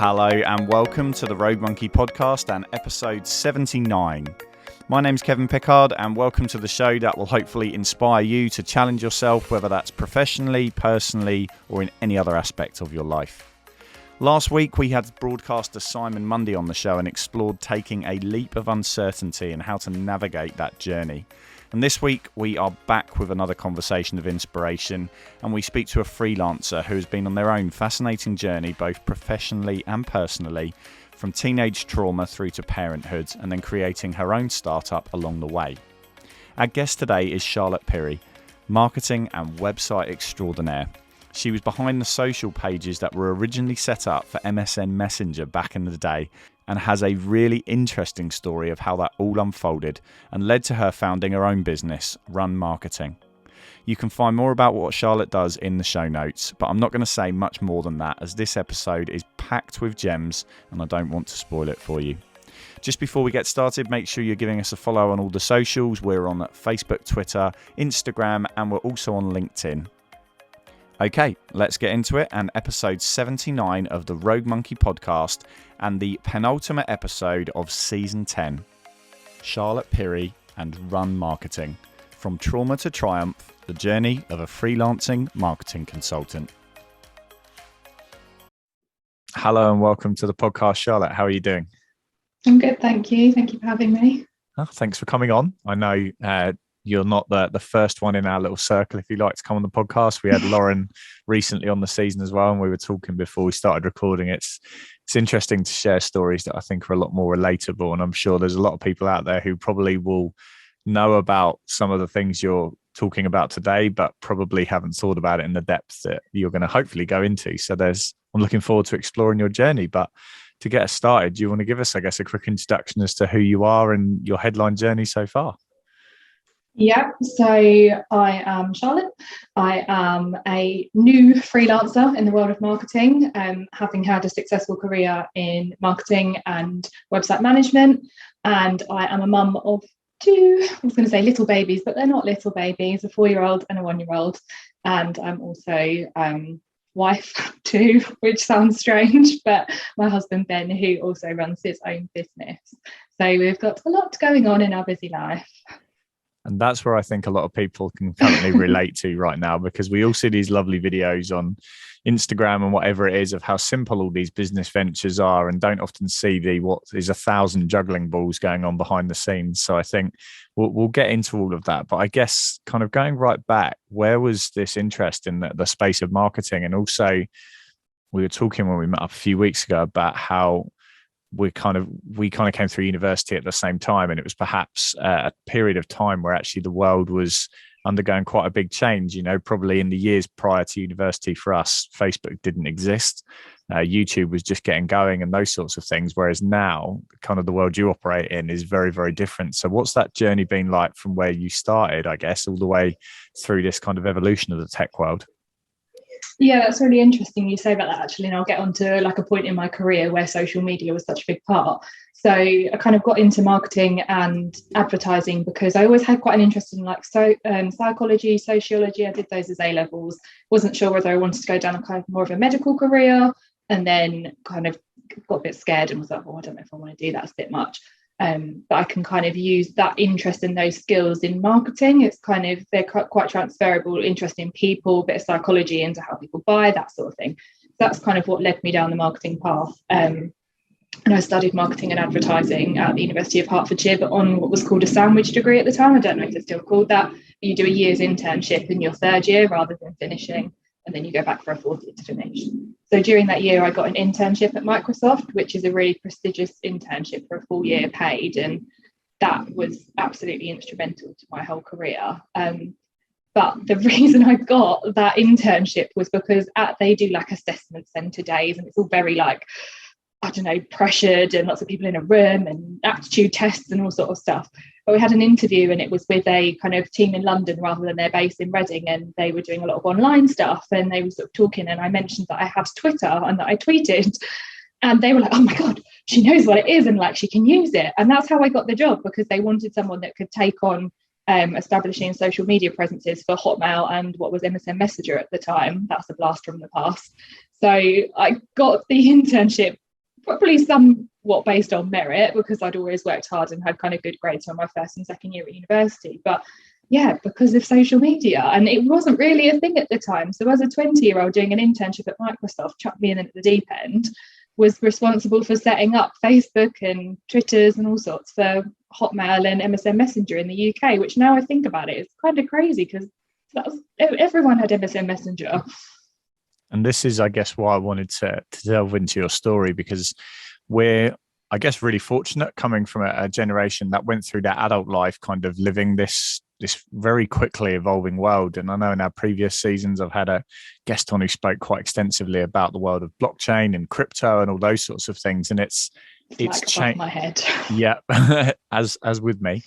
Hello and welcome to the Rogue Monkey podcast and episode 79. My name's Kevin Pickard and welcome to the show that will hopefully inspire you to challenge yourself, whether that's professionally, personally, or in any other aspect of your life. Last week we had broadcaster Simon Mundy on the show and explored taking a leap of uncertainty and how to navigate that journey. And this week we are back with another conversation of inspiration, and we speak to a freelancer who has been on their own fascinating journey both professionally and personally, from teenage trauma through to parenthood, and then creating her own startup along the way. Our guest today is Charlotte Pirie, marketing and website extraordinaire. She was behind the social pages that were originally set up for MSN Messenger back in the day, and has a really interesting story of how that all unfolded and led to her founding her own business, RUN Marketing. You can find more about what Charlotte does in the show notes, but I'm not going to say much more than that, as this episode is packed with gems and I don't want to spoil it for you. Just before we get started, make sure you're giving us a follow on all the socials. We're on Facebook, Twitter, Instagram, and we're also on LinkedIn. Okay, let's get into it, and episode 79 of the Rogue Monkey podcast and the penultimate episode of season 10. Charlotte Pirie and RUN Marketing. From trauma to triumph, the journey of a freelancing marketing consultant. Hello and welcome to the podcast, Charlotte. How are you doing? I'm good, thank you. Thank you for having me. Oh, thanks for coming on. I know you're not the first one in our little circle, if you like, to come on the podcast. We had Lauren recently on the season as well, and we were talking before we started recording. It's interesting to share stories that I think are a lot more relatable, and I'm sure there's a lot of people out there who probably will know about some of the things you're talking about today, but probably haven't thought about it in the depth that you're going to hopefully go into. So I'm looking forward to exploring your journey. But to get us started, do you want to give us, I guess, a quick introduction as to who you are and your headline journey so far? Yeah, so I am Charlotte. I am a new freelancer in the world of marketing, having had a successful career in marketing and website management. And I am a mum of two, I was going to say little babies, but they're not little babies, a 4-year-old and a 1-year-old. And I'm also wife too, which sounds strange, but my husband Ben, who also runs his own business. So we've got a lot going on in our busy life. And that's where I think a lot of people can currently relate to right now, because we all see these lovely videos on Instagram and whatever it is of how simple all these business ventures are, and don't often see what is 1,000 juggling balls going on behind the scenes. So I think we'll get into all of that. But I guess kind of going right back, where was this interest in the space of marketing? And also we were talking when we met up a few weeks ago about how we kind of came through university at the same time, and it was perhaps a period of time where actually the world was undergoing quite a big change. You know, probably in the years prior to university for us, Facebook didn't exist, YouTube was just getting going and those sorts of things, whereas now kind of the world you operate in is very, very different. So what's that journey been like from where you started, I guess, all the way through this kind of evolution of the tech world? Yeah, that's really interesting you say about that, actually, and I'll get on to like a point in my career where social media was such a big part. So I kind of got into marketing and advertising because I always had quite an interest in psychology, sociology. I did those as A-levels. Wasn't sure whether I wanted to go down a kind of more of a medical career, and then kind of got a bit scared and was like, I don't know if I want to do that, it's a bit much. But I can kind of use that interest in those skills in marketing. It's kind of, they're quite transferable, interest in people, a bit of psychology into how people buy, that sort of thing. That's kind of what led me down the marketing path. And I studied marketing and advertising at the University of Hertfordshire, but on what was called a sandwich degree at the time. I don't know if it's still called that. You do a year's internship in your third year rather than finishing, and then you go back for a fourth year to finish. So during that year, I got an internship at Microsoft, which is a really prestigious internship for a full year paid. And that was absolutely instrumental to my whole career. But the reason I got that internship was because they do like assessment centre days, and it's all very like, I don't know, pressured, and lots of people in a room and aptitude tests and all sort of stuff. But we had an interview, and it was with a kind of team in London rather than their base in Reading, and they were doing a lot of online stuff, and they were sort of talking, and I mentioned that I have Twitter and that I tweeted, and they were like, oh my God, she knows what it is and like she can use it. And that's how I got the job, because they wanted someone that could take on establishing social media presences for Hotmail and what was MSN Messenger at the time. That's a blast from the past. So I got the internship probably somewhat based on merit, because I'd always worked hard and had kind of good grades on my first and second year at university. But yeah, because of social media, and it wasn't really a thing at the time. So as a 20-year-old doing an internship at Microsoft, chucked me in at the deep end, was responsible for setting up Facebook and Twitters and all sorts for Hotmail and MSN Messenger in the UK, which now I think about it, it's kind of crazy because everyone had MSN Messenger. And this is, I guess, why I wanted to delve into your story, because we're, I guess, really fortunate coming from a generation that went through their adult life kind of living this very quickly evolving world. And I know in our previous seasons, I've had a guest on who spoke quite extensively about the world of blockchain and crypto and all those sorts of things. And it's like changed my head. Yeah, as with me.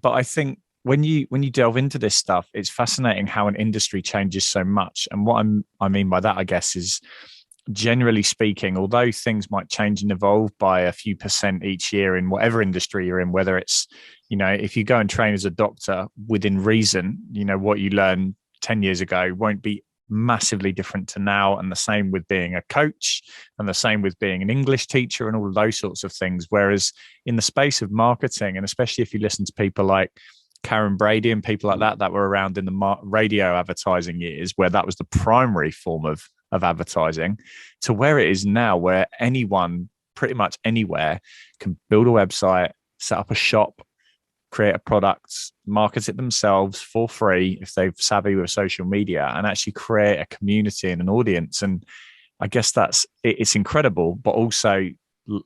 But I think when you delve into this stuff, it's fascinating how an industry changes so much. And what I mean by that, I guess, is generally speaking, although things might change and evolve by a few percent each year in whatever industry you're in, whether it's, if you go and train as a doctor within reason, what you learned 10 years ago won't be massively different to now. And the same with being a coach, and the same with being an English teacher and all of those sorts of things. Whereas in the space of marketing, and especially if you listen to people like Karen Brady and people like that were around in the radio advertising years, where that was the primary form of advertising, to where it is now, where anyone pretty much anywhere can build a website, set up a shop, create a product, market it themselves for free if they're savvy with social media, and actually create a community and an audience. And I guess it's incredible, but also,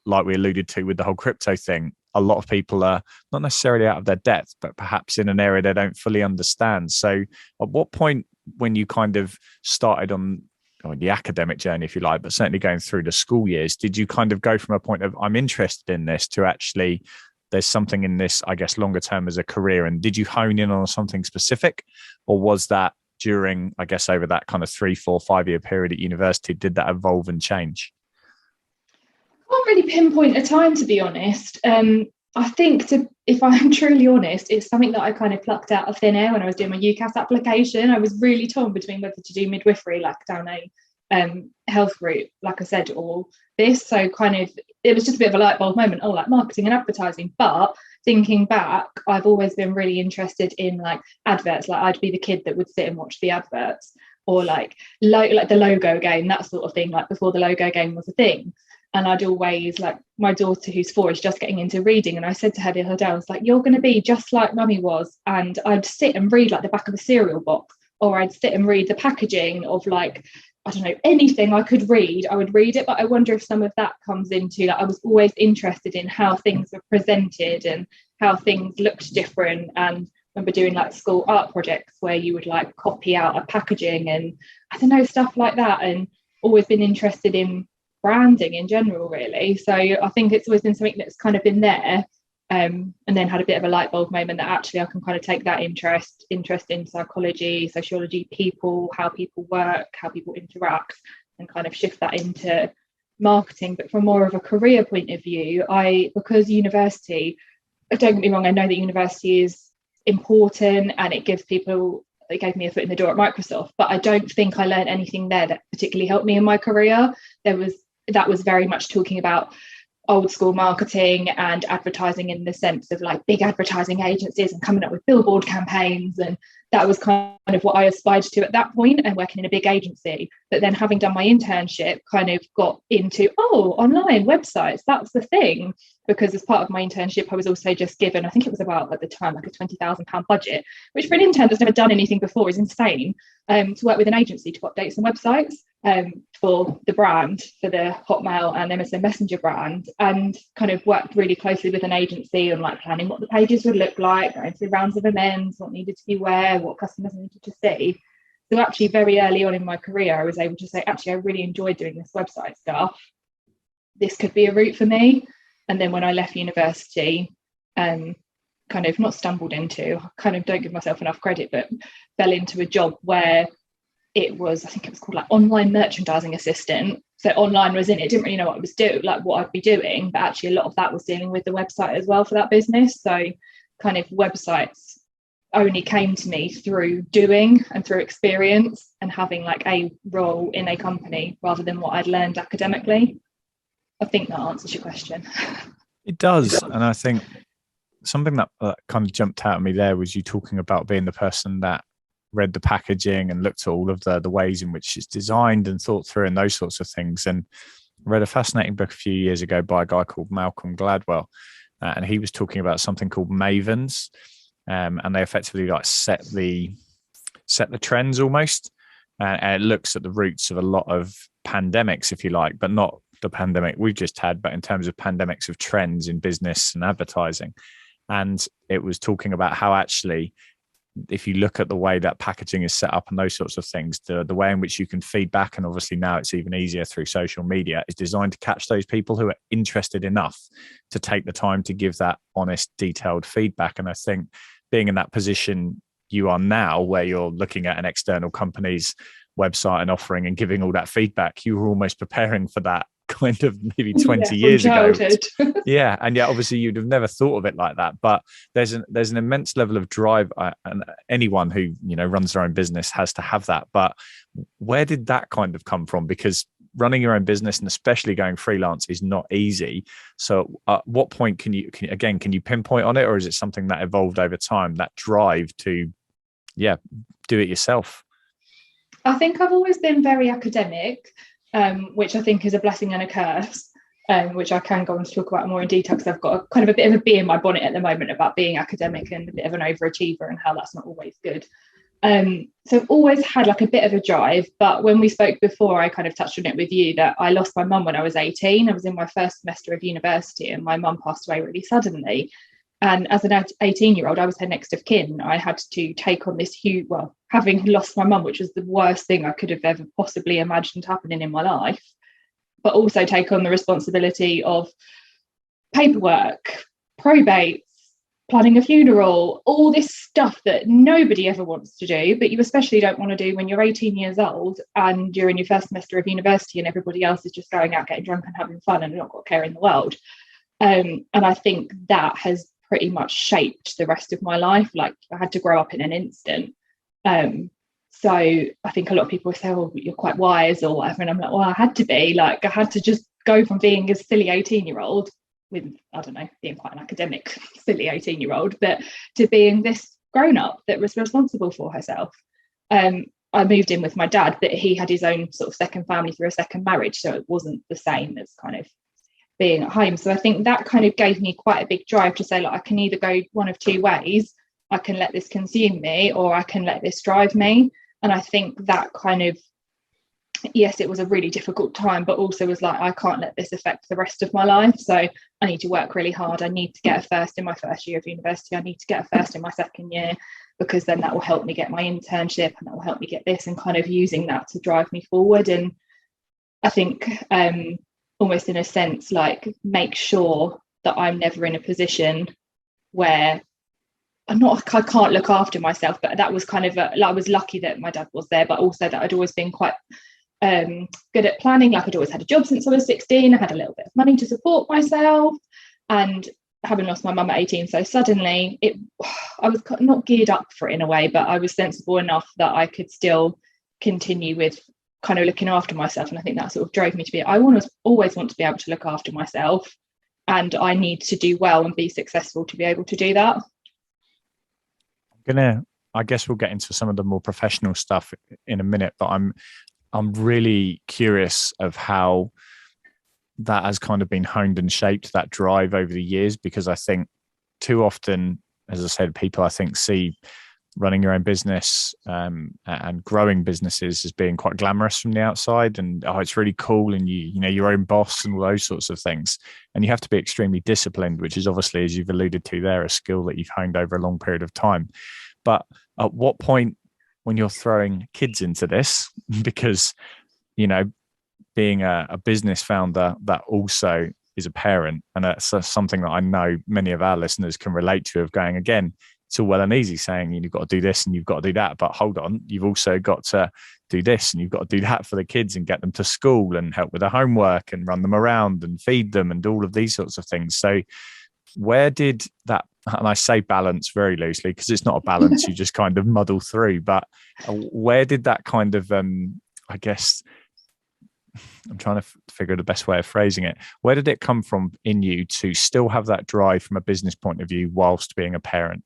like we alluded to with the whole crypto thing, a lot of people are not necessarily out of their depth, but perhaps in an area they don't fully understand. So at what point, when you kind of started on the academic journey, if you like, but certainly going through the school years, did you kind of go from a point of I'm interested in this to actually there's something in this, I guess, longer term as a career? And did you hone in on something specific, or was that during, I guess, over that kind of 3, 4, 5 year period at university, did that evolve and change? I can't really pinpoint a time, to be honest. I think, if I'm truly honest, it's something that I kind of plucked out of thin air when I was doing my UCAS application. I was really torn between whether to do midwifery, like down a health route, like I said, or this. So kind of, it was just a bit of a light bulb moment, like marketing and advertising. But thinking back, I've always been really interested in like adverts. Like I'd be the kid that would sit and watch the adverts, or like the logo game, that sort of thing, like before the logo game was a thing. And I'd always, like, my daughter who's 4 is just getting into reading, and I said to her the other day, I was like, you're going to be just like mummy was. And I'd sit and read like the back of a cereal box, or I'd sit and read the packaging of, like, I don't know, anything I could read, I would read it. But I wonder if some of that comes into, like, I was always interested in how things were presented and how things looked different. And I remember doing like school art projects where you would like copy out a packaging and I don't know, stuff like that, and always been interested in branding in general, really. So I think it's always been something that's kind of been there, and then had a bit of a light bulb moment that actually I can kind of take that interest in psychology, sociology, people, how people work, how people interact, and kind of shift that into marketing. But from more of a career point of view, because university, don't get me wrong, I know that university is important and it gave me a foot in the door at Microsoft, but I don't think I learned anything there that particularly helped me in my career. That was very much talking about old school marketing and advertising in the sense of like big advertising agencies and coming up with billboard campaigns, and that was kind of what I aspired to at that point, and working in a big agency. But then having done my internship, kind of got into online websites, that's the thing, because as part of my internship I was also just given, I think it was about at the time like a £20,000 budget, which for an intern that's never done anything before is insane, to work with an agency to update some websites for the brand, for the Hotmail and MSN Messenger brand, and kind of worked really closely with an agency on like planning what the pages would look like, going through rounds of amends, what needed to be where, what customers needed to see. So actually very early on in my career I was able to say, actually I really enjoyed doing this website stuff, this could be a route for me. And then when I left university, kind of not stumbled into, I kind of don't give myself enough credit, but fell into a job where it was, I think it was called like online merchandising assistant. So online was in it, didn't really know what I was doing, like what I'd be doing, but actually a lot of that was dealing with the website as well for that business. So kind of websites only came to me through doing and through experience and having like a role in a company rather than what I'd learned academically. I think that answers your question. It does. And I think something that kind of jumped out at me there was you talking about being the person that read the packaging and looked at all of the ways in which it's designed and thought through and those sorts of things. And I read a fascinating book a few years ago by a guy called Malcolm Gladwell, and he was talking about something called mavens, and they effectively like set the trends almost, and it looks at the roots of a lot of pandemics, if you like, but not the pandemic we've just had, but in terms of pandemics of trends in business and advertising. And it was talking about how actually, if you look at the way that packaging is set up and those sorts of things, the way in which you can feed back, and obviously now it's even easier through social media, is designed to catch those people who are interested enough to take the time to give that honest, detailed feedback. And I think being in that position you are now, where you're looking at an external company's website and offering and giving all that feedback, you were almost preparing for that kind of maybe 20 years ago. Yeah. And yeah, obviously you'd have never thought of it like that, but there's an immense level of drive, and anyone who, you know, runs their own business has to have that. But where did that kind of come from? Because running your own business, and especially going freelance, is not easy. So at what point can you pinpoint on it, or is it something that evolved over time, that drive to do it yourself? I think I've always been very academic, which I think is a blessing and a curse, which I can go on to talk about more in detail, because I've got a bit of a bee in my bonnet at the moment about being academic and a bit of an overachiever and how that's not always good. So I've always had like a bit of a drive. But when we spoke before, I kind of touched on it with you that I lost my mum when I was 18. I was in my first semester of university and my mum passed away really suddenly. And as an 18-year-old, I was her next of kin. I had to take on this huge, having lost my mum, which was the worst thing I could have ever possibly imagined happening in my life, but also take on the responsibility of paperwork, probates, planning a funeral, all this stuff that nobody ever wants to do, but you especially don't want to do when you're 18 years old and you're in your first semester of university and everybody else is just going out, getting drunk and having fun and not got a care in the world. And I think that has pretty much shaped the rest of my life. Like, I had to grow up in an instant. So I think a lot of people say, oh, you're quite wise or whatever. And I'm like, well, I had to be. Like, I had to just go from being a silly 18-year-old with, I don't know, being quite an academic, silly 18-year-old, but to being this grown-up that was responsible for herself. I moved in with my dad, but he had his own sort of second family through a second marriage. So it wasn't the same as kind of being at home. So I think that kind of gave me quite a big drive to say, like, I can either go one of two ways. I can let this consume me, or I can let this drive me. And I think that kind of, yes, it was a really difficult time, but also was like, I can't let this affect the rest of my life. So I need to work really hard. I need to get a first in my first year of university. I need to get a first in my second year, because then that will help me get my internship and that will help me get this, and kind of using that to drive me forward. And I think almost in a sense, like, make sure that I'm never in a position where I can't look after myself. But that was kind of I was lucky that my dad was there, but also that I'd always been quite good at planning. Like, I'd always had a job since I was 16. I had a little bit of money to support myself, and having lost my mum at 18 so suddenly, I was not geared up for it in a way, but I was sensible enough that I could still continue with kind of looking after myself. And I think that sort of drove me to be, I always want to be able to look after myself, and I need to do well and be successful to be able to do that. I guess we'll get into some of the more professional stuff in a minute, but I'm really curious of how that has kind of been honed and shaped, that drive over the years, because I think too often, as I said, people I think see running your own business and growing businesses as being quite glamorous from the outside, and it's really cool, and you know your own boss and all those sorts of things, and you have to be extremely disciplined, which is obviously, as you've alluded to there, a skill that you've honed over a long period of time. But at what point, when you're throwing kids into this, because you know, being a business founder that also is a parent, and that's something that I know many of our listeners can relate to, of going, again, it's all well and easy saying you've got to do this and you've got to do that, but hold on, you've also got to do this and you've got to do that for the kids and get them to school and help with the homework and run them around and feed them and all of these sorts of things. So where did that, and I say balance very loosely because it's not a balance, you just kind of muddle through, but where did that kind of, I guess, I'm trying to figure the best way of phrasing it. Where did it come from in you to still have that drive from a business point of view whilst being a parent?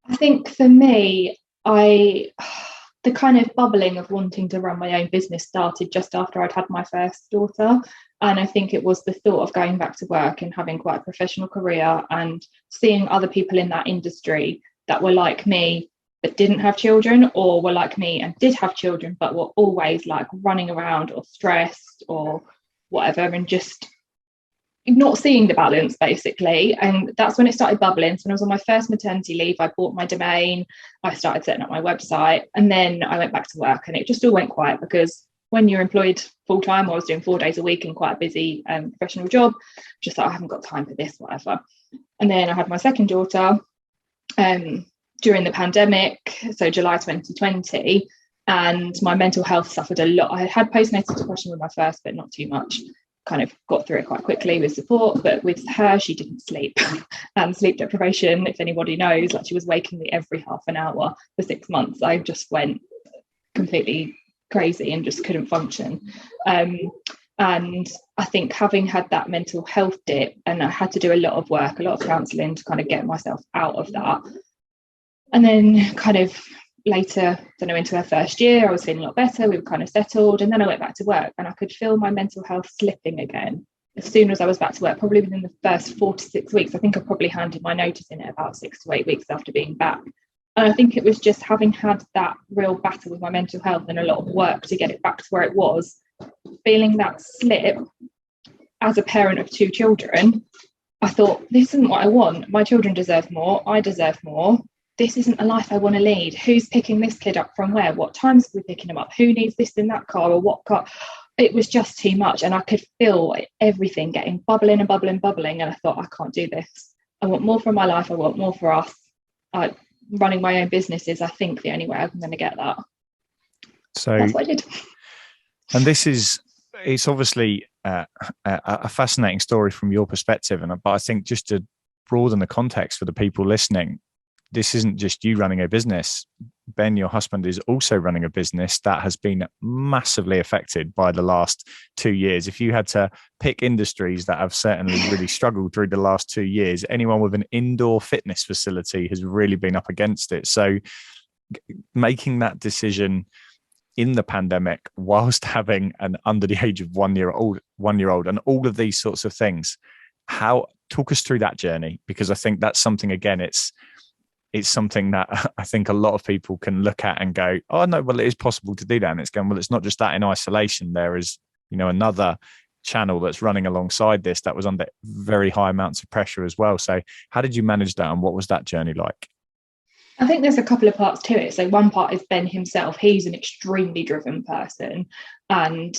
I think for me, the kind of bubbling of wanting to run my own business started just after I'd had my first daughter. And I think it was the thought of going back to work and having quite a professional career and seeing other people in that industry that were like me but didn't have children, or were like me and did have children but were always like running around or stressed or whatever, and just not seeing the balance basically. And that's when it started bubbling. So when I was on my first maternity leave, I bought my domain, I started setting up my website, and then I went back to work, and it just all went quiet because when you're employed full-time, I was doing 4 days a week and quite a busy professional job, just like I haven't got time for this, whatever. And then I had my second daughter during the pandemic, so July 2020, and my mental health suffered a lot. I had postnatal depression with my first, but not too much. Kind of got through it quite quickly with support, but with her, she didn't sleep. And sleep deprivation, if anybody knows, like she was waking me every half an hour for 6 months. I just went completely crazy and just couldn't function. And I think having had that mental health dip, and I had to do a lot of work, a lot of counselling to kind of get myself out of that. And then kind of later, into her first year, I was feeling a lot better. We were kind of settled. And then I went back to work, and I could feel my mental health slipping again. As soon as I was back to work, probably within the first 4 to 6 weeks, I think I probably handed my notice in at about 6 to 8 weeks after being back. And I think it was just having had that real battle with my mental health and a lot of work to get it back to where it was, feeling that slip as a parent of 2 children. I thought, this isn't what I want. My children deserve more. I deserve more. This isn't a life I want to lead. Who's picking this kid up from where? What times are we picking him up? Who needs this in that car, or what car? It was just too much. And I could feel everything getting bubbling and bubbling, bubbling. And I thought, I can't do this. I want more from my life. I want more for us. Running my own business is, I think, the only way I'm going to get that. So that's what I did. And it's obviously a fascinating story from your perspective. But I think just to broaden the context for the people listening, this isn't just you running a business. Ben, your husband, is also running a business that has been massively affected by the last 2 years. If you had to pick industries that have certainly really struggled through the last 2 years, anyone with an indoor fitness facility has really been up against it. So making that decision in the pandemic whilst having an under the age of 1 year old and all of these sorts of things, talk us through that journey? Because I think that's something, again, it's something that I think a lot of people can look at and go, oh no, well, it is possible to do that. And it's going, well, it's not just that in isolation. There is, another channel that's running alongside this that was under very high amounts of pressure as well. So how did you manage that, and what was that journey like? I think there's a couple of parts to it. So one part is Ben himself. He's an extremely driven person, and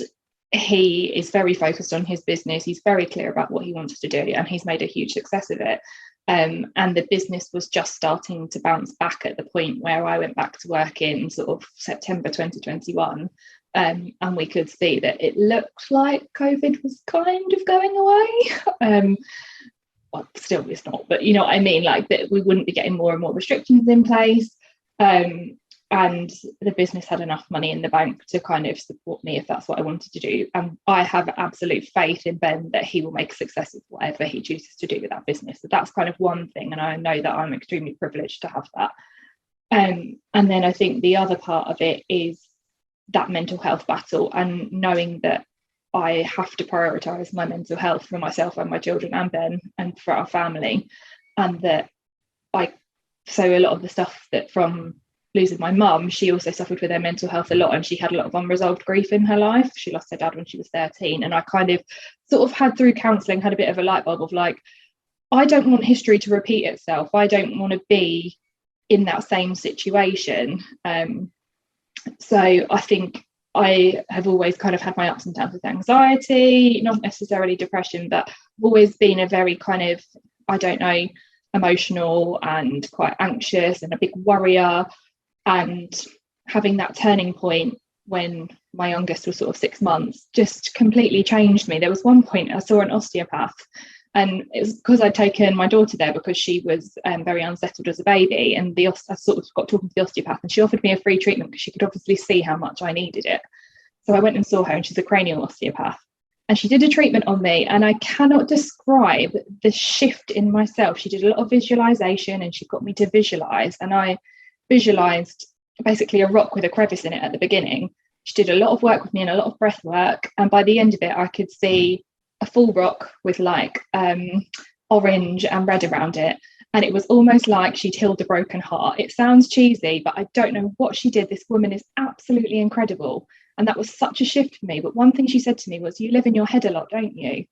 he is very focused on his business. He's very clear about what he wants to do, and he's made a huge success of it. And the business was just starting to bounce back at the point where I went back to work in sort of September 2021. And we could see that it looked like COVID was kind of going away. Well, still it's not, but you know what I mean? Like that we wouldn't be getting more and more restrictions in place. And the business had enough money in the bank to kind of support me if that's what I wanted to do. And I have absolute faith in Ben that he will make a success of whatever he chooses to do with that business. So that's kind of one thing. And I know that I'm extremely privileged to have that. And then I think the other part of it is that mental health battle, and knowing that I have to prioritise my mental health for myself and my children and Ben and for our family. And that so a lot of the stuff that from losing my mum, she also suffered with her mental health a lot, and she had a lot of unresolved grief in her life. She lost her dad when she was 13, and I kind of sort of had, through counselling, had a bit of a light bulb of like, I don't want history to repeat itself. I don't want to be in that same situation. So I think I have always kind of had my ups and downs with anxiety, not necessarily depression, but I've always been a very kind of, I don't know, emotional and quite anxious and a big worrier. And having that turning point when my youngest was sort of 6 months just completely changed me. There was one point I saw an osteopath, and it was because I'd taken my daughter there because she was very unsettled as a baby. And I sort of got talking to the osteopath, and she offered me a free treatment because she could obviously see how much I needed it. So I went and saw her, and she's a cranial osteopath. And she did a treatment on me, and I cannot describe the shift in myself. She did a lot of visualization, and she got me to visualize. And I visualized basically a rock with a crevice in it at the beginning. She did a lot of work with me and a lot of breath work. And by the end of it, I could see a full rock with like orange and red around it. And it was almost like she'd healed a broken heart. It sounds cheesy, but I don't know what she did. This woman is absolutely incredible. And that was such a shift for me. But one thing she said to me was, you live in your head a lot, don't you?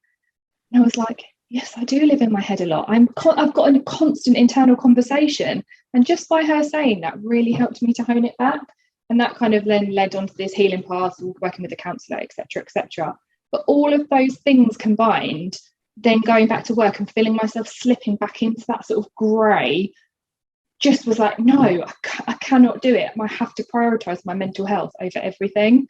And I was like, yes, I do live in my head a lot. I've got a constant internal conversation. And just by her saying that really helped me to hone it back. And that kind of then led onto this healing path, working with a counsellor, etc., etc. But all of those things combined, then going back to work and feeling myself slipping back into that sort of grey, just was like, no, I cannot do it. I have to prioritise my mental health over everything.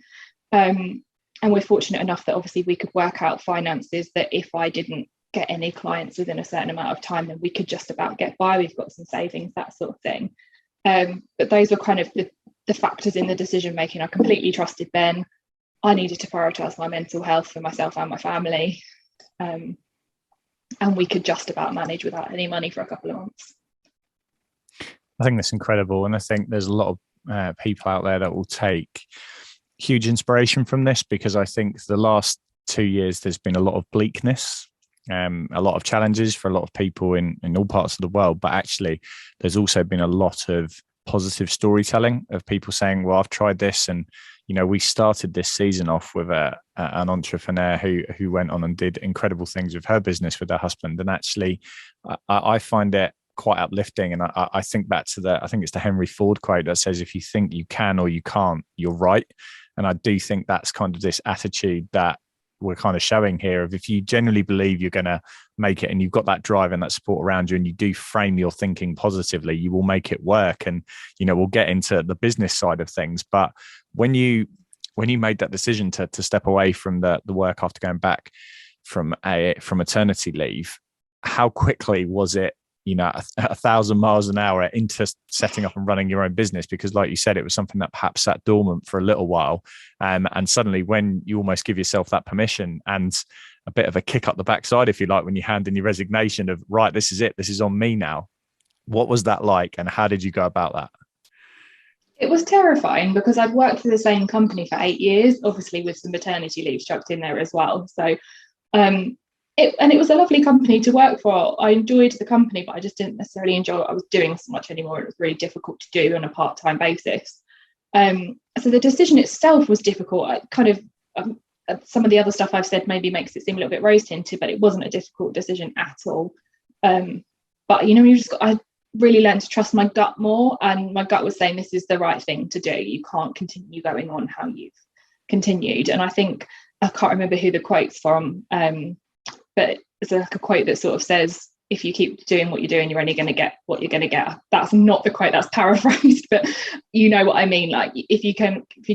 And we're fortunate enough that obviously we could work out finances that if I didn't get any clients within a certain amount of time, then we could just about get by. We've got some savings, that sort of thing. But those were kind of the factors in the decision making. I completely trusted Ben. I needed to prioritise my mental health for myself and my family. And we could just about manage without any money for a couple of months. I think that's incredible. And I think there's a lot of people out there that will take huge inspiration from this, because I think the last 2 years, there's been a lot of bleakness, a lot of challenges for a lot of people in all parts of the world. But actually, there's also been a lot of positive storytelling of people saying, well, I've tried this. And, you know, we started this season off with an entrepreneur who went on and did incredible things with her business with her husband. And actually, I find it quite uplifting. And I think back to I think it's the Henry Ford quote that says, if you think you can or you can't, you're right. And I do think that's kind of this attitude that we're kind of showing here of, if you genuinely believe you're going to make it and you've got that drive and that support around you, and you do frame your thinking positively, you will make it work. And, you know, we'll get into the business side of things. But when you made that decision to step away from the work after going back from maternity leave, how quickly was it, you know, 1,000 miles an hour into setting up and running your own business? Because like you said, it was something that perhaps sat dormant for a little while. And suddenly, when you almost give yourself that permission and a bit of a kick up the backside, if you like, when you hand in your resignation of, right, this is it, this is on me now. What was that like? And how did you go about that? It was terrifying, because I'd worked for the same company for 8 years, obviously with some maternity leave chucked in there as well. So, it was a lovely company to work for. I enjoyed the company, but I just didn't necessarily enjoy what I was doing so much anymore. It was really difficult to do on a part-time basis. So the decision itself was difficult. I kind of some of the other stuff I've said maybe makes it seem a little bit rose-tinted, but it wasn't a difficult decision at all. But you know, I really learned to trust my gut more, and my gut was saying this is the right thing to do. You can't continue going on how you've continued. And I think, I can't remember who the quote's from, but it's like a quote that sort of says, if you keep doing what you're doing, you're only going to get what you're going to get. That's not the quote, that's paraphrased, but you know what I mean. Like, if you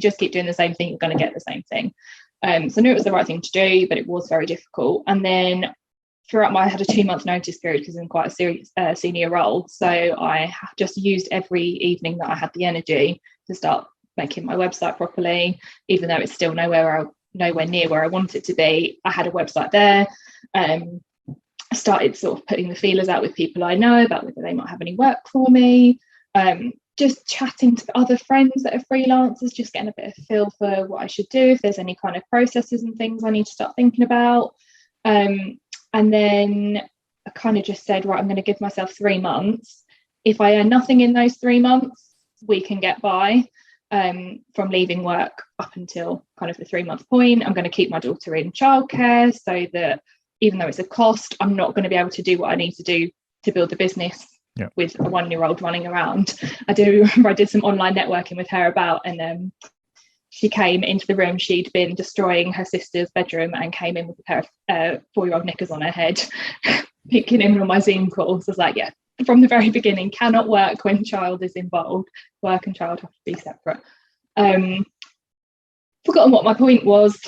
just keep doing the same thing, you're going to get the same thing. So I knew it was the right thing to do, but it was very difficult. And then I had a 2-month notice period, because I'm quite a serious senior role. So I just used every evening that I had the energy to start making my website properly, even though it's still nowhere near where I want it to be. I had a website there. I started sort of putting the feelers out with people I know about whether they might have any work for me, just chatting to other friends that are freelancers, just getting a bit of feel for what I should do, if there's any kind of processes and things I need to start thinking about. And then I kind of just said, right, I'm going to give myself 3 months. If I earn nothing in those 3 months, we can get by. From leaving work up until kind of the 3-month point, I'm going to keep my daughter in childcare, so that even though it's a cost, I'm not going to be able to do what I need to do to build the business with a 1-year-old running around. I remember I did some online networking with her and she came into the room. She'd been destroying her sister's bedroom and came in with a pair of 4-year-old knickers on her head, peeking in on my Zoom calls. I was like, yeah, from the very beginning, cannot work when child is involved. Work and child have to be separate. Forgotten what my point was.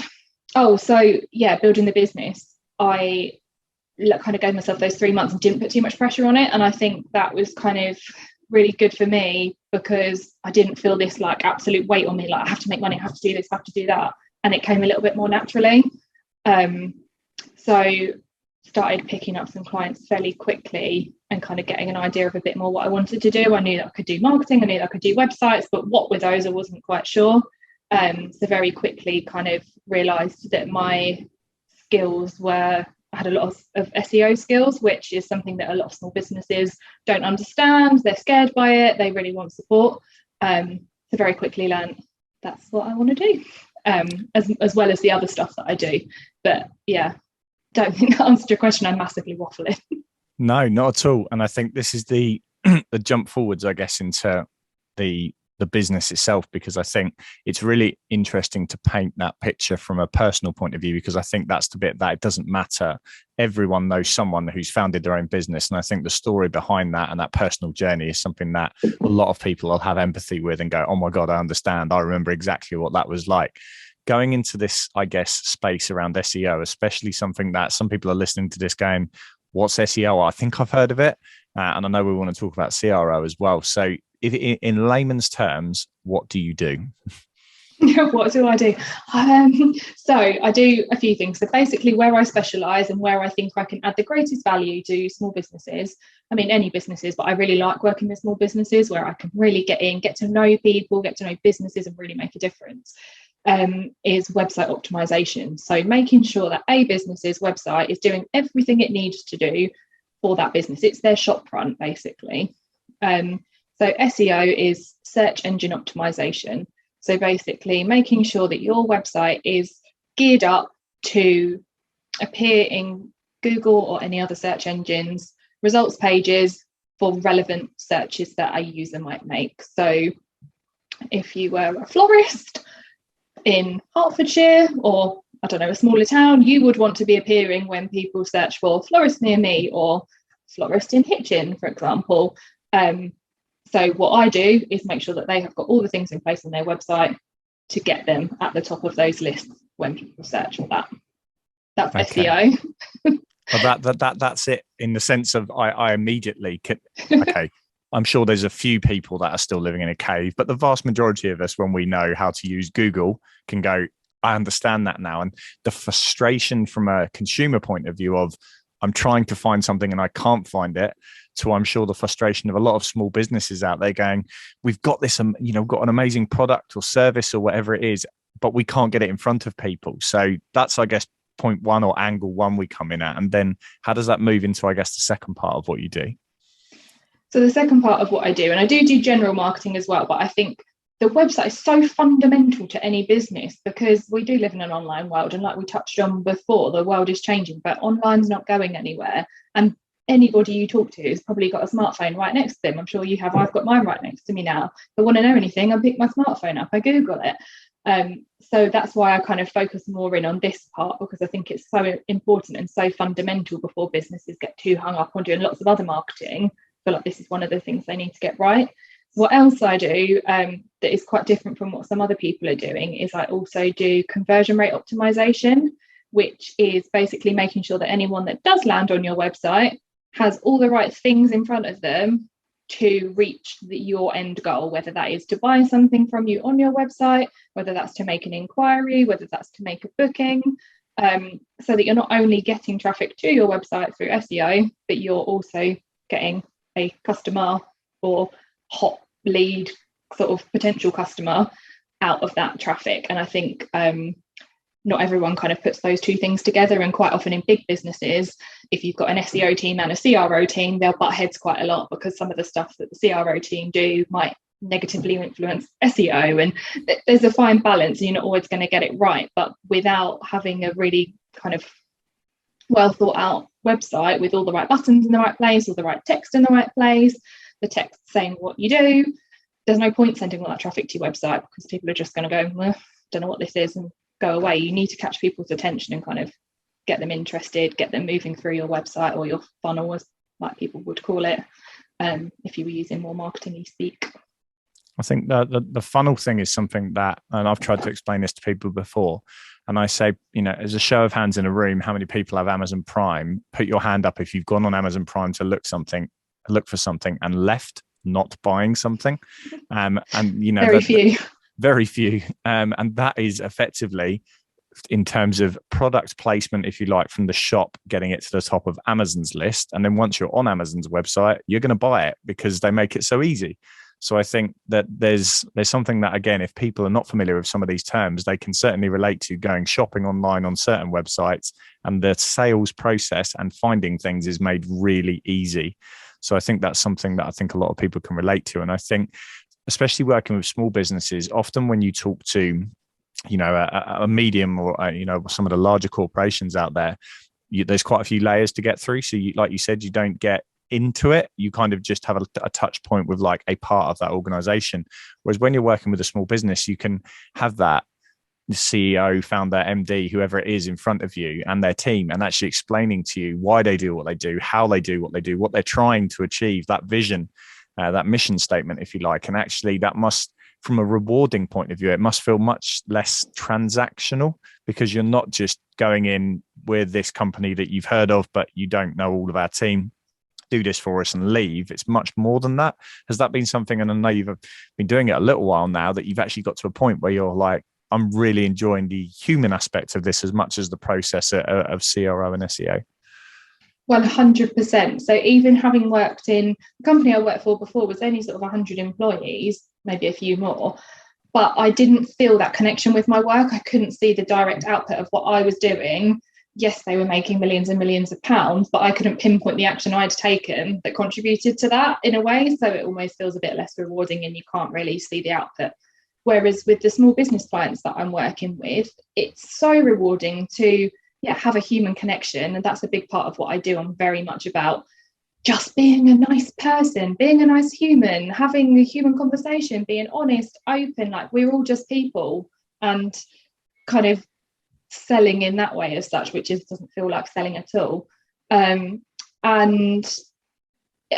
Building the business. I kind of gave myself those 3 months and didn't put too much pressure on it. And I think that was kind of really good for me, because I didn't feel this like absolute weight on me, like I have to make money, I have to do this, I have to do that. and it came a little bit more naturally. So started picking up some clients fairly quickly and kind of getting an idea of a bit more what I wanted to do. I knew that I could do marketing, I knew that I could do websites, but what were those I wasn't quite sure. So very quickly kind of realised that my skills I had a lot of SEO skills, which is something that a lot of small businesses don't understand. They're scared by it. They really want support. So very quickly learned that's what I want to do, as well as the other stuff that I do. But yeah, don't think that answered your question. I'm massively waffling. No, not at all. And I think this is the the jump forwards, I guess, into the business itself, because I think it's really interesting to paint that picture from a personal point of view, because I think that's the bit that it doesn't matter. Everyone knows someone who's founded their own business. And I think the story behind that and that personal journey is something that a lot of people will have empathy with and go, oh my God, I understand. I remember exactly what that was like. Going into this, I guess, space around SEO, especially something that some people are listening to this going, what's SEO? I think I've heard of it. And I know we want to talk about CRO as well. So in layman's terms, what do you do? What do I do? So I do a few things. So basically where I specialise and where I think I can add the greatest value to small businesses, I mean any businesses, but I really like working with small businesses where I can really get in, get to know people, get to know businesses and really make a difference, is website optimization. So making sure that a business's website is doing everything it needs to do for that business. It's their shop front basically. So SEO is search engine optimization. So basically making sure that your website is geared up to appear in Google or any other search engines, results pages for relevant searches that a user might make. So if you were a florist in Hertfordshire or, I don't know, a smaller town, you would want to be appearing when people search for florist near me or florist in Hitchin, for example. So what I do is make sure that they have got all the things in place on their website to get them at the top of those lists when people search for that. That's okay. SEO. Well, that's it in the sense of I immediately can, okay. I'm sure there's a few people that are still living in a cave, but the vast majority of us, when we know how to use Google, can go, I understand that now. And the frustration from a consumer point of view of I'm trying to find something and I can't find it, to I'm sure the frustration of a lot of small businesses out there going, we've got this, got an amazing product or service or whatever it is, but we can't get it in front of people. So that's, I guess, point one or angle one we come in at. And then how does that move into, I guess, the second part of what you do? So the second part of what I do, and I do general marketing as well, but I think the website is so fundamental to any business because we do live in an online world. And like we touched on before, the world is changing, but online's not going anywhere. And anybody you talk to has probably got a smartphone right next to them. I'm sure you have. I've got mine right next to me now. If I want to know anything, I pick my smartphone up, I Google it. So that's why I kind of focus more in on this part, because I think it's so important and so fundamental before businesses get too hung up on doing lots of other marketing. I feel like this is one of the things they need to get right. What else I do that is quite different from what some other people are doing is I also do conversion rate optimization, which is basically making sure that anyone that does land on your website has all the right things in front of them to reach your end goal, whether that is to buy something from you on your website, whether that's to make an inquiry, whether that's to make a booking, so that you're not only getting traffic to your website through SEO, but you're also getting a customer or hot lead sort of potential customer out of that traffic. And I think not everyone kind of puts those two things together, and quite often in big businesses, if you've got an SEO team and a CRO team, they'll butt heads quite a lot because some of the stuff that the CRO team do might negatively influence SEO, and there's a fine balance and you're not always going to get it right. But without having a really kind of well thought out website with all the right buttons in the right place, all the right text in the right place, the text saying what you do, there's no point sending all that traffic to your website because people are just going to go, well, don't know what this is, and go away. You need to catch people's attention and kind of get them interested, get them moving through your website or your funnel, as like people would call it, if you were using more marketing-y speak. I think the funnel thing is something that, and I've tried to explain this to people before, and I say, as a show of hands in a room, how many people have Amazon Prime? Put your hand up if you've gone on Amazon Prime to look for something and left not buying something. And very few. very few. And that is effectively, in terms of product placement, if you like, from the shop, getting it to the top of Amazon's list. And then once you're on Amazon's website, you're going to buy it because they make it so easy. So I think that there's something that, again, if people are not familiar with some of these terms, they can certainly relate to going shopping online on certain websites, and the sales process and finding things is made really easy. So I think that's something that I think a lot of people can relate to. And I think, especially working with small businesses, often when you talk to a medium or some of the larger corporations out there, there's quite a few layers to get through. So like you said, you don't get into it, you kind of just have a touch point with like a part of that organization. Whereas when you're working with a small business, you can have that CEO, founder, MD, whoever it is in front of you and their team, and actually explaining to you why they do what they do, how they do what they do, what they're trying to achieve, that vision, that mission statement, if you like. And actually that must, from a rewarding point of view, it must feel much less transactional, because you're not just going in with this company that you've heard of, but you don't know all of our team, do this for us and leave. It's much more than that. Has that been something, and I know you've been doing it a little while now, that you've actually got to a point where you're like, I'm really enjoying the human aspect of this as much as the process of CRO and SEO? 100%. So even having worked in the company I worked for before was only sort of 100 employees, maybe a few more, but I didn't feel that connection with my work. I couldn't see the direct output of what I was doing. Yes, they were making millions and millions of pounds, but I couldn't pinpoint the action I'd taken that contributed to that in a way. So it almost feels a bit less rewarding and you can't really see the output. Whereas with the small business clients that I'm working with, it's so rewarding to have a human connection. And that's a big part of what I do. I'm very much about just being a nice person, being a nice human, having a human conversation, being honest, open, like we're all just people, and kind of selling in that way as such, which doesn't feel like selling at all. And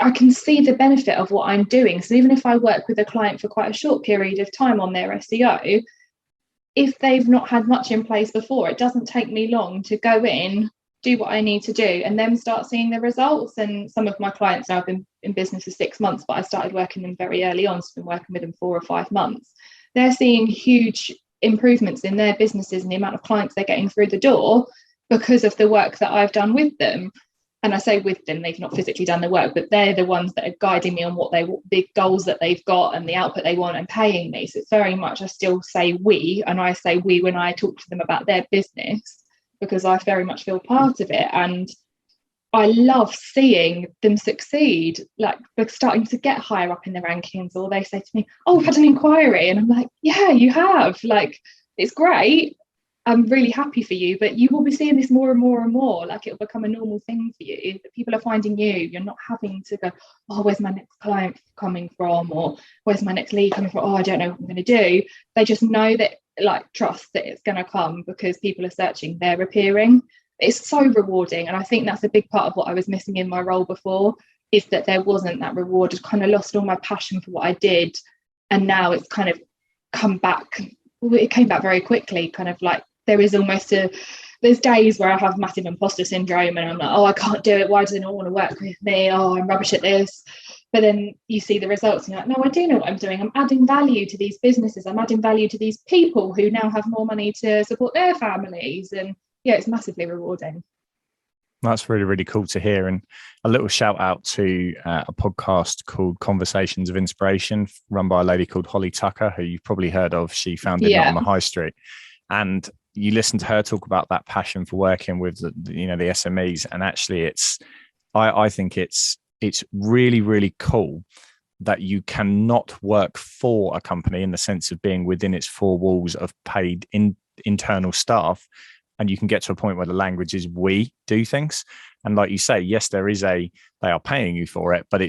I can see the benefit of what I'm doing. So even if I work with a client for quite a short period of time on their SEO, if they've not had much in place before, it doesn't take me long to go in, do what I need to do, and then start seeing the results. And some of my clients now have been in business for 6 months, but I started working them very early on, so I've been working with them 4 or 5 months. They're seeing huge improvements in their businesses and the amount of clients they're getting through the door because of the work that I've done with them. And I say with them, they've not physically done the work, but they're the ones that are guiding me on what big goals that they've got and the output they want and paying me. So it's very much, I still say we, and I say we when I talk to them about their business, because I very much feel part of it. And I love seeing them succeed, like they're starting to get higher up in the rankings, or they say to me, oh, I've had an inquiry. And I'm like, yeah, you have. Like, it's great. I'm really happy for you, but you will be seeing this more and more and more. Like, it'll become a normal thing for you. People are finding you. You're not having to go, oh, where's my next client coming from? Or where's my next lead coming from? Oh, I don't know what I'm going to do. They just know that, like, trust that it's going to come because people are searching, they're appearing. It's so rewarding. And I think that's a big part of what I was missing in my role before, is that there wasn't that reward. I kind of lost all my passion for what I did. And now it's kind of come back. It came back very quickly, kind of like, there is almost there's days where I have massive imposter syndrome and I'm like, oh, I can't do it. Why does anyone want to work with me? Oh, I'm rubbish at this. But then you see the results and you're like, no, I do know what I'm doing. I'm adding value to these businesses. I'm adding value to these people who now have more money to support their families. And yeah, it's massively rewarding. That's really, really cool to hear. And a little shout out to a podcast called Conversations of Inspiration, run by a lady called Holly Tucker, who you've probably heard of. She founded Not on the High Street. And you listen to her talk about that passion for working with the SMEs. And actually I think it's really, really cool that you cannot work for a company in the sense of being within its 4 walls of paid internal staff. And you can get to a point where the language is we do things. And like you say, yes, they are paying you for it, but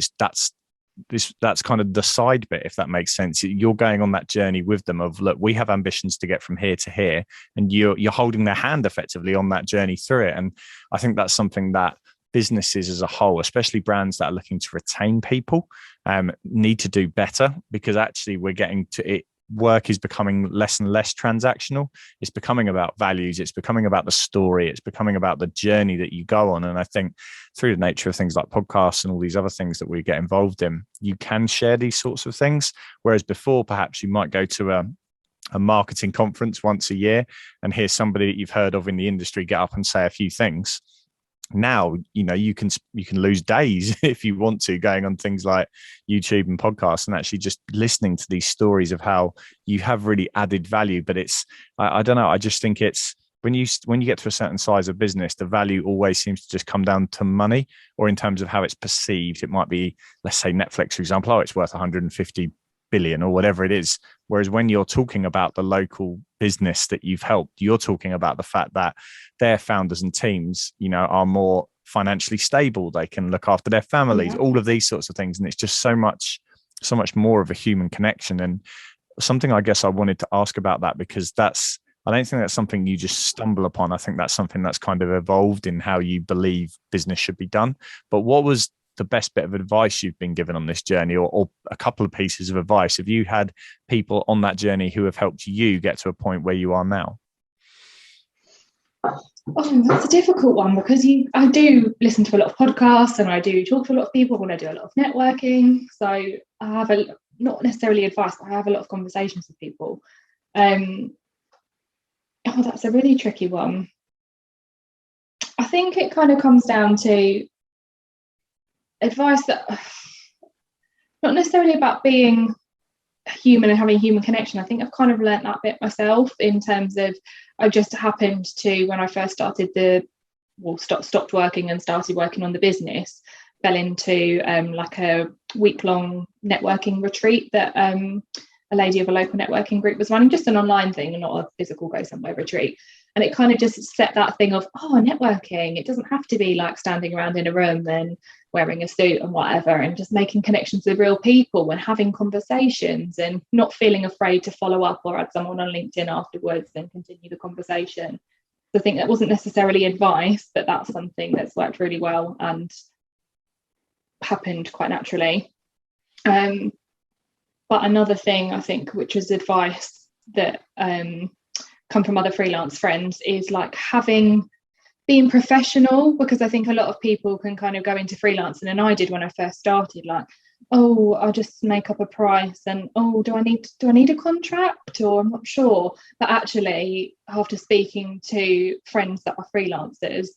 that's kind of the side bit, if that makes sense. You're going on that journey with them of, look, we have ambitions to get from here to here, and you're holding their hand effectively on that journey through it. And I think that's something that businesses as a whole, especially brands that are looking to retain people, need to do better, because actually we're getting to it. Work is becoming less and less transactional. It's becoming about values. It's becoming about the story. It's becoming about the journey that you go on. And I think through the nature of things like podcasts and all these other things that we get involved in, you can share these sorts of things. Whereas before, perhaps you might go to a marketing conference once a year and hear somebody that you've heard of in the industry get up and say a few things. Now, you can lose days if you want to, going on things like YouTube and podcasts and actually just listening to these stories of how you have really added value. But I don't know, I just think it's when you get to a certain size of business, the value always seems to just come down to money, or in terms of how it's perceived. It might be, let's say Netflix, for example, oh, it's worth 150 billion or whatever it is. Whereas when you're talking about the local business that you've helped, you're talking about the fact that their founders and teams, are more financially stable. They can look after their families, all of these sorts of things. And it's just so much more of a human connection. And something I guess I wanted to ask about that, because I don't think that's something you just stumble upon. I think that's something that's kind of evolved in how you believe business should be done. But what was the best bit of advice you've been given on this journey, or a couple of pieces of advice? Have you had people on that journey who have helped you get to a point where you are now? Oh, that's a difficult one, because I do listen to a lot of podcasts and I do talk to a lot of people when I do a lot of networking. So I have not necessarily advice, but I have a lot of conversations with people. That's a really tricky one. I think it kind of comes down to advice that not necessarily about being human and having human connection. I think I've kind of learnt that bit myself, in terms of I just happened to, when I first started stopped working and started working on the business, fell into like a week-long networking retreat that a lady of a local networking group was running, just an online thing and not a physical go somewhere retreat. And it kind of just set that thing of, networking, it doesn't have to be like standing around in a room and wearing a suit and whatever, and just making connections with real people and having conversations and not feeling afraid to follow up or add someone on LinkedIn afterwards and continue the conversation. So I think that wasn't necessarily advice, but that's something that's worked really well and happened quite naturally. But another thing I think, which is advice that come from other freelance friends, is like being professional, because I think a lot of people can kind of go into freelancing, and I did when I first started, like, I'll just make up a price, and do I need a contract, or I'm not sure. But actually, after speaking to friends that are freelancers,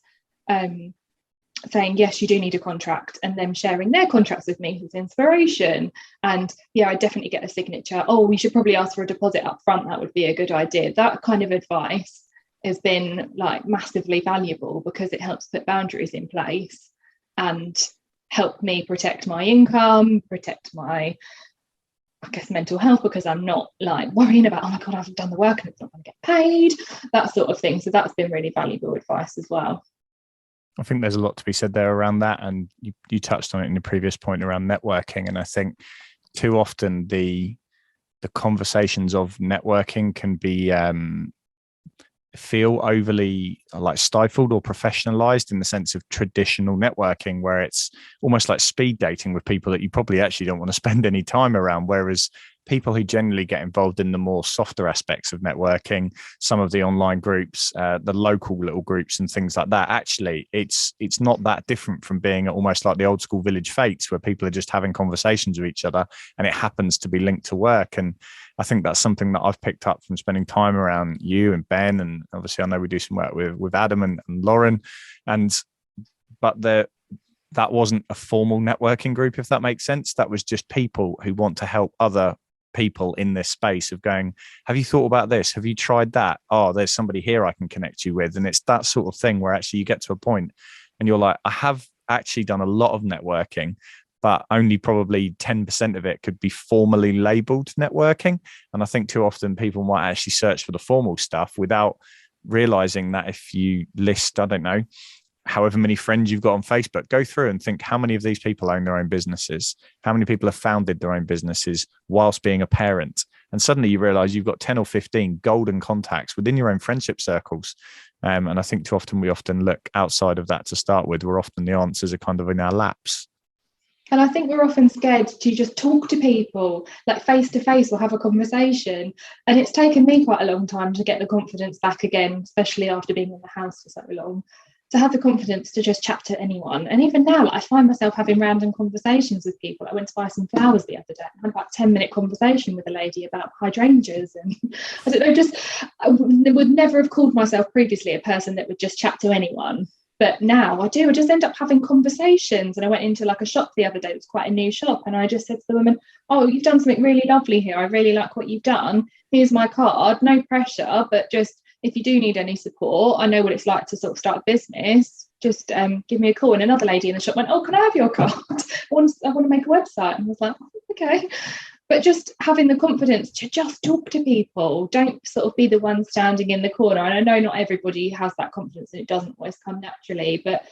saying yes, you do need a contract, and them sharing their contracts with me as inspiration, and I definitely get a signature, we should probably ask for a deposit up front, that would be a good idea. That kind of advice has been like massively valuable, because it helps put boundaries in place and help me protect my income, protect my, I guess, mental health, because I'm not like worrying about, oh my god, I've done the work and it's not going to get paid, that sort of thing. So that's been really valuable advice as well. I think there's a lot to be said there around that, and you touched on it in the previous point around networking. And I think too often the conversations of networking can be feel overly like stifled or professionalized, in the sense of traditional networking, where it's almost like speed dating with people that you probably actually don't want to spend any time around. Whereas people who generally get involved in the more softer aspects of networking, some of the online groups, the local little groups and things like that, actually it's not that different from being almost like the old school village fetes, where people are just having conversations with each other and it happens to be linked to work. And I think that's something that I've picked up from spending time around you and Ben, and obviously I know we do some work with Adam and Lauren, but that wasn't a formal networking group, if that makes sense. That was just people who want to help other people in this space of going, have you thought about this? Have you tried that? There's somebody here I can connect you with. And it's that sort of thing where actually you get to a point and you're like, I have actually done a lot of networking, but only probably 10% of it could be formally labeled networking. And I think too often people might actually search for the formal stuff without realizing that if you list, I don't know, however many friends you've got on Facebook, go through and think, how many of these people own their own businesses? How many people have founded their own businesses whilst being a parent? And suddenly you realize you've got 10 or 15 golden contacts within your own friendship circles. And I think too often we often look outside of that to start with, where often the answers are kind of in our laps. And I think we're often scared to just talk to people, like face to face, or have a conversation. And it's taken me quite a long time to get the confidence back again, especially after being in the house for so long. to have the confidence to just chat to anyone. And even now, like, I find myself having random conversations with people. I went to buy some flowers the other day. I had about a 10-minute conversation with a lady about hydrangeas. And I don't know, I would never have called myself previously a person that would just chat to anyone. But now I do. I just end up having conversations. And I went into like a shop the other day. It was quite a new shop. And I just said to the woman, oh, you've done something really lovely here. I really like what you've done. Here's my card. No pressure, but just if you do need any support, I know what it's like to sort of start a business. Just give me a call. And another lady in the shop went, oh, can I have your card? I want to make a website. And I was like, okay. But just having the confidence to just talk to people. Don't sort of be the one standing in the corner. And I know not everybody has that confidence and it doesn't always come naturally, but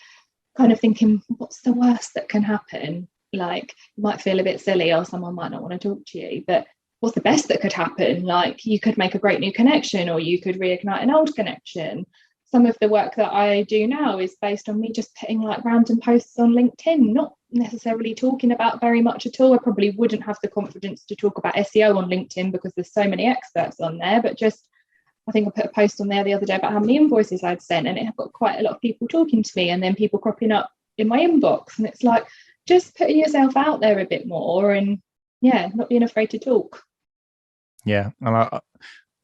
kind of thinking, what's the worst that can happen? Like, you might feel a bit silly or someone might not want to talk to you, but what's the best that could happen? Like, you could make a great new connection, or you could reignite an old connection. Some of the work that I do now is based on me just putting like random posts on LinkedIn, not necessarily talking about very much at all. I probably wouldn't have the confidence to talk about SEO on LinkedIn because there's so many experts on there, but just, I think I put a post on there the other day about how many invoices I'd sent, and it got quite a lot of people talking to me, and then people cropping up in my inbox. And it's like, just putting yourself out there a bit more, and yeah, not being afraid to talk. Yeah. And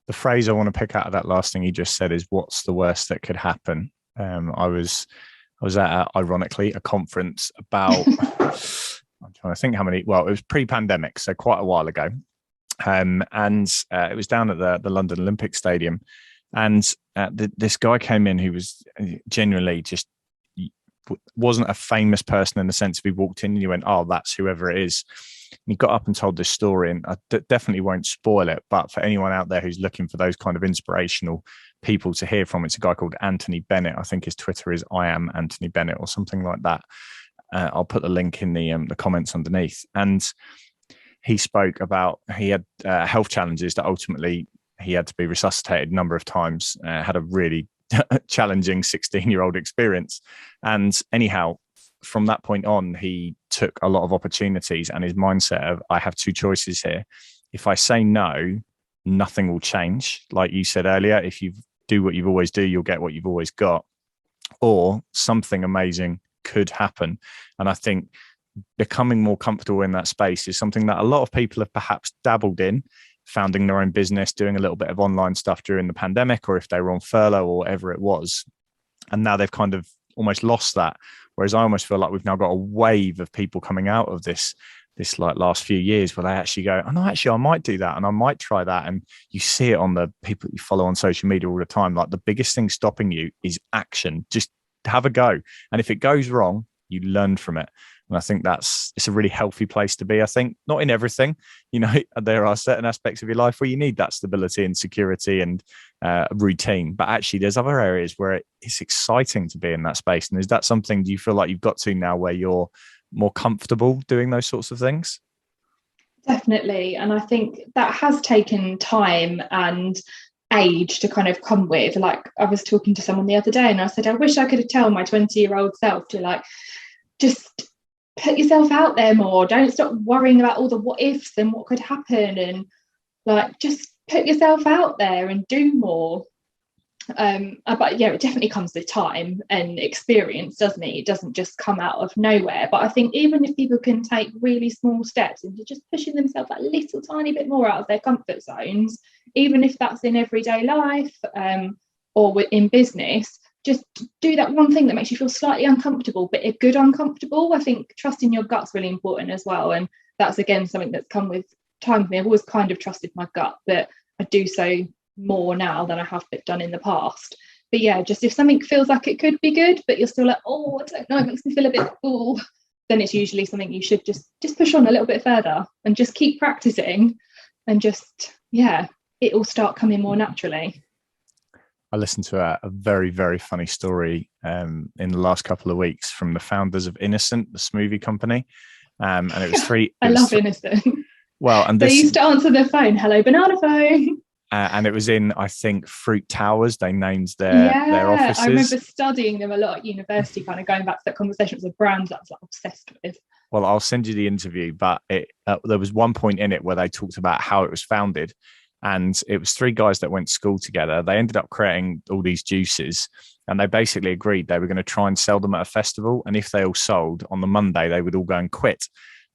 the phrase I want to pick out of that last thing you just said is, what's the worst that could happen? I was at, ironically, a conference about, I'm trying to think how many, well, it was pre-pandemic, so quite a while ago. And it was down at the London Olympic Stadium. And this guy came in who was genuinely just wasn't a famous person in the sense of he walked in and you went, oh, that's whoever it is. And he got up and told this story, and I definitely won't spoil it, but for anyone out there who's looking for those kind of inspirational people to hear from, it's a guy called Anthony Bennett. I think his Twitter is I am Anthony Bennett or something like that. I'll put the link in the comments underneath. And he spoke about, he had health challenges that ultimately he had to be resuscitated a number of times, had a really challenging 16-year-old experience. And anyhow, from that point on, he took a lot of opportunities, and his mindset of, I have two choices here. If I say no, nothing will change. Like you said earlier, if you do what you've always do, you'll get what you've always got, or something amazing could happen. And I think becoming more comfortable in that space is something that a lot of people have perhaps dabbled in, founding their own business, doing a little bit of online stuff during the pandemic, or if they were on furlough or whatever it was. And now they've kind of almost lost that. Whereas I almost feel like we've now got a wave of people coming out of this like last few years where they actually go, oh no, actually I might do that and I might try that. And you see it on the people you follow on social media all the time. Like, the biggest thing stopping you is action. Just have a go. And if it goes wrong, you learn from it. And I think it's a really healthy place to be. I think not in everything, there are certain aspects of your life where you need that stability and security and routine, but actually there's other areas where it's exciting to be in that space. And is that something, do you feel like you've got to now where you're more comfortable doing those sorts of things? Definitely. And I think that has taken time and age to kind of come with. Like, I was talking to someone the other day and I said, I wish I could have told my 20-year-old self to like, just put yourself out there more. Don't stop worrying about all the what ifs and what could happen, and like, just put yourself out there and do more. But yeah, it definitely comes with time and experience, doesn't it? It doesn't just come out of nowhere. But I think even if people can take really small steps into just pushing themselves a little tiny bit more out of their comfort zones, even if that's in everyday life or in business, just do that one thing that makes you feel slightly uncomfortable, but a good uncomfortable. I think trusting your gut's really important as well. And that's, again, something that's come with time for me. I've always kind of trusted my gut, but I do so more now than I have done in the past. But yeah, just if something feels like it could be good, but you're still like, oh, I don't know, it makes me feel a bit cool, then it's usually something you should just push on a little bit further and just keep practicing, and just, yeah, it will start coming more naturally. I listened to a very, very funny story in the last couple of weeks from the founders of Innocent, the smoothie company. And it was three. I love Innocent. Well, and they used to answer their phone, hello, banana phone. And it was in, I think, Fruit Towers. They named their offices. I remember studying them a lot at university, kind of going back to that conversation. It was a brand that I was like obsessed with. Well, I'll send you the interview, but there was one point in it where they talked about how it was founded. And it was three guys that went to school together. They ended up creating all these juices, and they basically agreed they were going to try and sell them at a festival. And if they all sold on the Monday, they would all go and quit.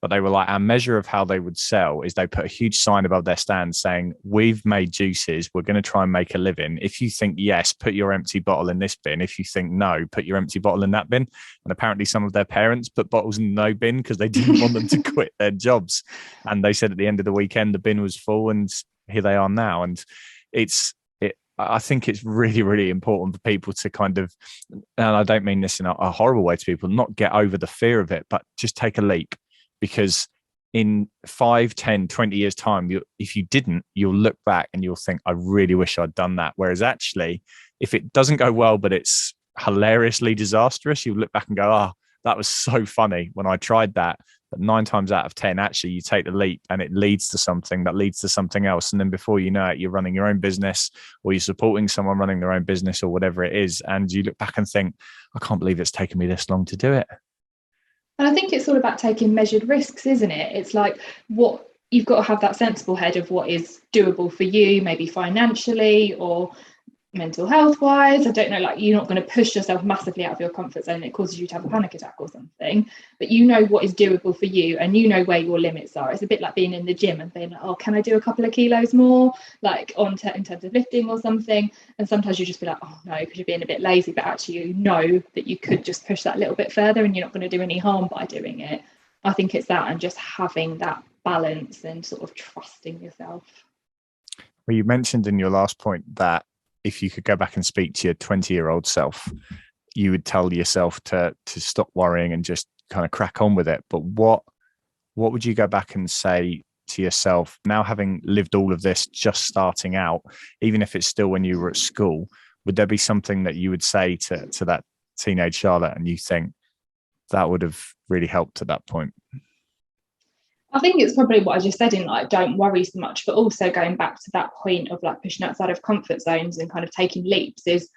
But they were like, our measure of how they would sell is they put a huge sign above their stand saying, we've made juices. We're going to try and make a living. If you think yes, put your empty bottle in this bin. If you think no, put your empty bottle in that bin. And apparently some of their parents put bottles in no bin because they didn't want them to quit their jobs. And they said at the end of the weekend, the bin was full, and here they are now. And I think it's really, really important for people to kind of, and I don't mean this in a horrible way to people, not get over the fear of it, but just take a leap. Because in 5, 10, 20 years time, if you didn't, you'll look back and you'll think, I really wish I'd done that. Whereas actually, if it doesn't go well, but it's hilariously disastrous, you'll look back and go, oh, that was so funny when I tried that. But 9 times out of 10, actually, you take the leap and it leads to something that leads to something else. And then before you know it, you're running your own business, or you're supporting someone running their own business, or whatever it is. And you look back and think, I can't believe it's taken me this long to do it. And I think it's all about taking measured risks, isn't it? It's like, what you've got to have that sensible head of what is doable for you, maybe financially or mental health wise. I don't know, like, you're not going to push yourself massively out of your comfort zone. It causes you to have a panic attack or something, but you know what is doable for you and you know where your limits are. It's a bit like being in the gym and being like, oh, can I do a couple of kilos more, like in terms of lifting or something? And sometimes you just be like, oh no, because you're being a bit lazy, but actually you know that you could just push that little bit further and you're not going to do any harm by doing it. I think it's that, and just having that balance and sort of trusting yourself. Well, you mentioned in your last point that if you could go back and speak to your 20-year-old self, you would tell yourself to stop worrying and just kind of crack on with it. But what would you go back and say to yourself now, having lived all of this, just starting out, even if it's still when you were at school? Would there be something that you would say to that teenage Charlotte and you think that would have really helped at that point? I think it's probably what I just said in, like, don't worry so much, but also going back to that point of like pushing outside of comfort zones and kind of taking leaps is,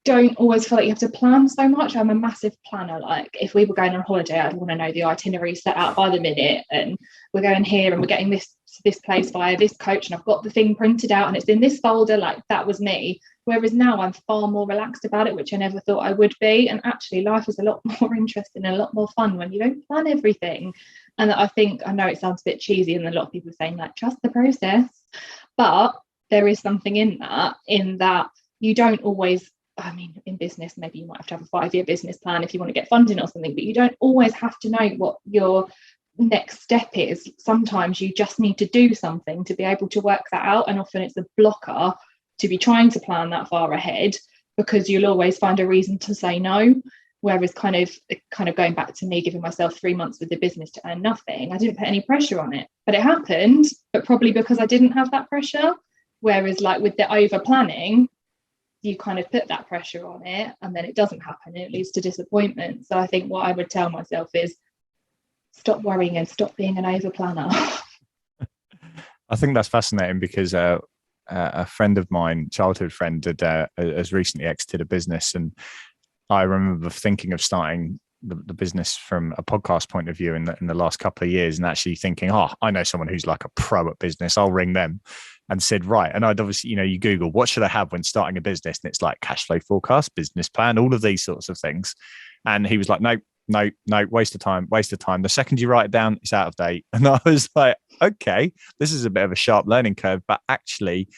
don't always feel like you have to plan so much. I'm a massive planner. Like, if we were going on holiday, I'd want to know the itinerary set out by the minute, and we're going here and we're getting this place via this coach, and I've got the thing printed out and it's in this folder. Like, that was me. Whereas now I'm far more relaxed about it, which I never thought I would be. And actually life is a lot more interesting and a lot more fun when you don't plan everything. And I think, I know it sounds a bit cheesy and a lot of people are saying like, trust the process, but there is something in that you don't always, I mean, in business, maybe you might have to have a 5-year business plan if you want to get funding or something, but you don't always have to know what your next step is. Sometimes you just need to do something to be able to work that out. And often it's a blocker to be trying to plan that far ahead, because you'll always find a reason to say no. Whereas kind of going back to me giving myself 3 months with the business to earn nothing, I didn't put any pressure on it, but it happened, but probably because I didn't have that pressure. Whereas like with the over planning, you kind of put that pressure on it and then it doesn't happen and it leads to disappointment. So I think what I would tell myself is, stop worrying and stop being an over planner. I think that's fascinating because a friend of mine, childhood friend, has recently exited a business, and I remember thinking of starting the business from a podcast point of view in the last couple of years, and actually thinking, oh, I know someone who's like a pro at business, I'll ring them. And said, right. And I'd obviously, you Google, what should I have when starting a business? And it's like cash flow forecast, business plan, all of these sorts of things. And he was like, no, waste of time. The second you write it down, it's out of date. And I was like, okay, this is a bit of a sharp learning curve, but actually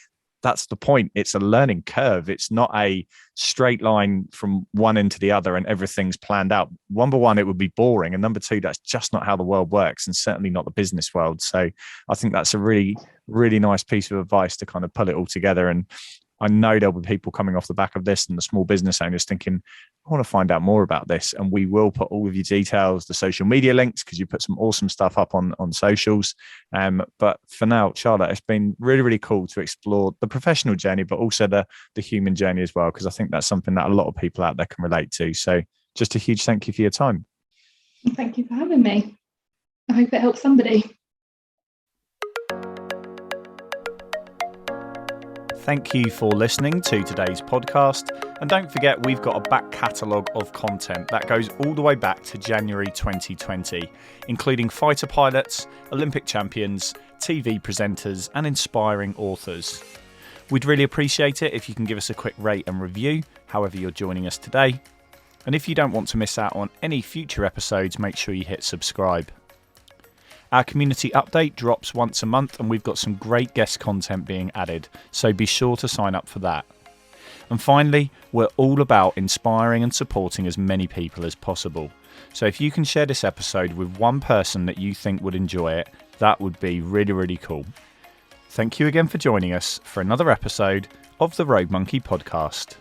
that's the point. It's a learning curve. It's not a straight line from one end to the other and everything's planned out. Number one, it would be boring. And number two, that's just not how the world works, and certainly not the business world. So I think that's a really, really nice piece of advice to kind of pull it all together. And I know there'll be people coming off the back of this and the small business owners thinking, I want to find out more about this. And we will put all of your details, the social media links, because you put some awesome stuff up on socials. But for now, Charlotte, it's been really, really cool to explore the professional journey, but also the human journey as well, because I think that's something that a lot of people out there can relate to. So just a huge thank you for your time. Thank you for having me. I hope it helps somebody. Thank you for listening to today's podcast. And don't forget, we've got a back catalogue of content that goes all the way back to January 2020, including fighter pilots, Olympic champions, TV presenters, and inspiring authors. We'd really appreciate it if you can give us a quick rate and review, however you're joining us today. And if you don't want to miss out on any future episodes, make sure you hit subscribe. Our community update drops once a month and we've got some great guest content being added, so be sure to sign up for that. And finally, we're all about inspiring and supporting as many people as possible. So if you can share this episode with one person that you think would enjoy it, that would be really, really cool. Thank you again for joining us for another episode of the Rogue Monkey Podcast.